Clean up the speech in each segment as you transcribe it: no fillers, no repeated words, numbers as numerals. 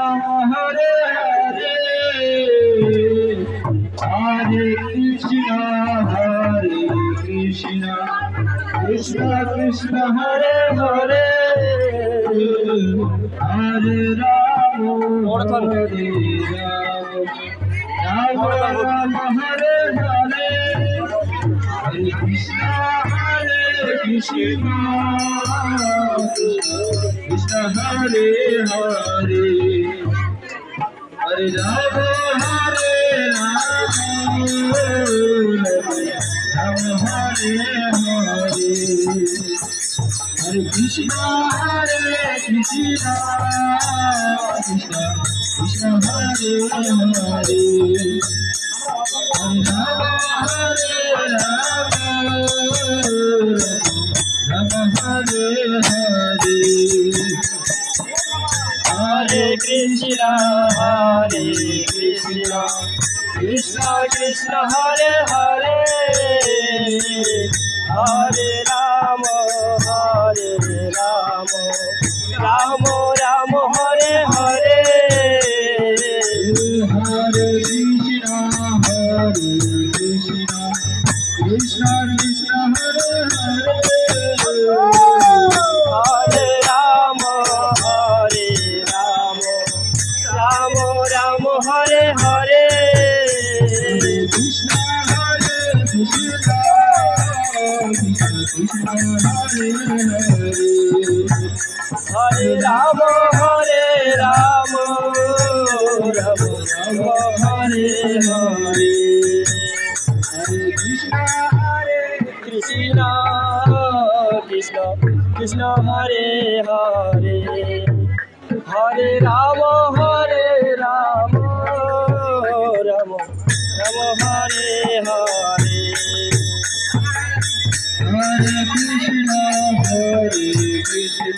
Hare Hare, Hare Krishna, Krishna Krishna, Hare Hare, Hare Rama, Hare Rama, Rama Rama, Hare Hare, Hare Krishna, Krishna Hare Hare, Hare Rama, Hare Rama, Rama Hare Hare, Hare Krishna, Krishna Krishna Hare Hare, Hare Rama, Hare Rama, Hare Hare, Hare Krishna, Krishna Krishna, Hare Hare, Hare Rama, Rama Rama, Hare Hare, Hare Krishna, Krishna Krishna, Hare Hare, Hare Rama, Rama Rama, Hare Hare, Hare Krishna, Krishna Krishna, Hare Hare, Hare Rama, Rama Rama, Hare Hare, Hare Krishna,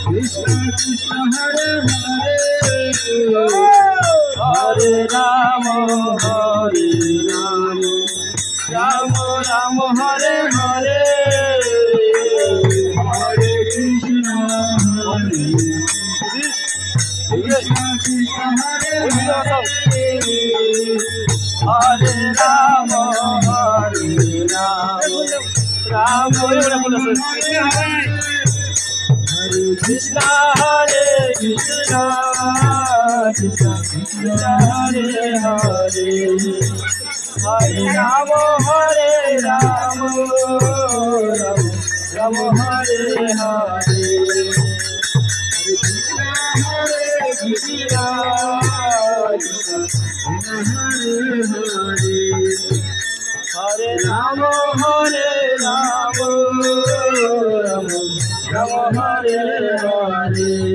Krishna Krishna, Hare Hare, Hare Rama, Rama Rama, Hare Hare, Hare Krishna, Krishna Krishna, Hare Hare, Hare Rama, Rama Rama, Hare Hare, Hare Krishna, Krishna Krishna, Hare Hare, Hare Rama, Rama Rama, Hare Krishna, Krishna Krishna, Hare Hare, Hare Rama, Rama Rama, Hare Hare, Hare Krishna, Krishna Hare Hare, Hare Rama, Rama Rama, Hare Hare.